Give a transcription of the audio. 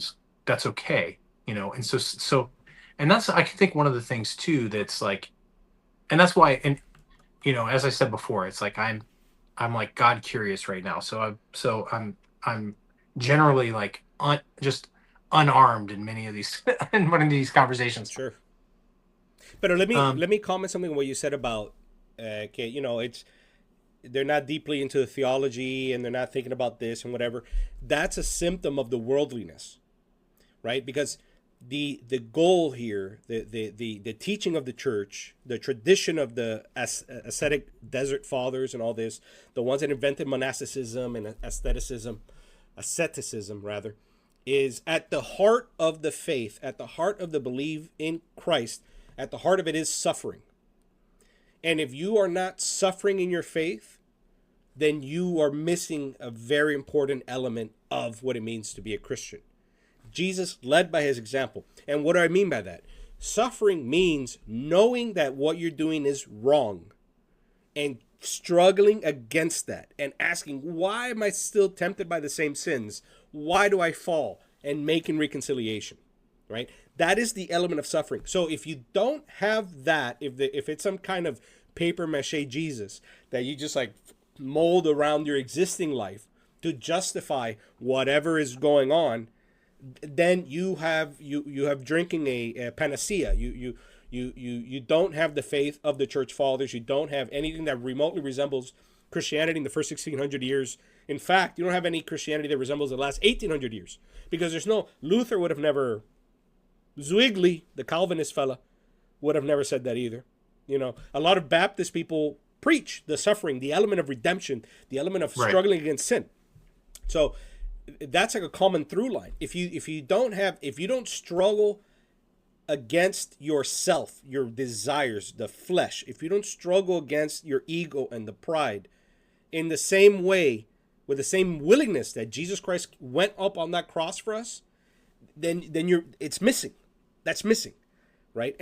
sometimes that's okay, and and that's, I can think, one of the things too that's like, and that's why, and as I said before, it's like I'm like God curious right now. So I'm generally like just unarmed in many of these in one of these conversations. Sure. But let me Um, let me comment something on what you said about okay, it's they're not deeply into the theology and they're not thinking about this and whatever. That's a symptom of the worldliness, right? Because the goal here, the teaching of the church, the tradition of the ascetic desert fathers and all this, the ones that invented monasticism and asceticism rather, is at the heart of the faith, at the heart of the belief in Christ, at the heart of it is suffering. And if you are not suffering in your faith, then you are missing a very important element of what it means to be a Christian. Jesus led by his example. And what do I mean by that? Suffering means knowing that what you're doing is wrong and struggling against that and asking, why am I still tempted by the same sins? Why do I fall? And making reconciliation, right? That is the element of suffering. So if you don't have that, if it's some kind of paper mache Jesus that you just like mold around your existing life to justify whatever is going on, then you have drinking a panacea. You don't have the faith of the church fathers. You don't have anything that remotely resembles Christianity in the first 1600 years. In fact, you don't have any Christianity that resembles the last 1800 years, because there's no Luther would have never, Zwingli, the Calvinist fella, would have never said that either. A lot of Baptist people preach the suffering, the element of redemption, the element of right. struggling against sin. So that's like a common through line. If you don't struggle against yourself, your desires, the flesh, if you don't struggle against your ego and the pride in the same way, with the same willingness that Jesus Christ went up on that cross for us, then it's missing. That's missing, right?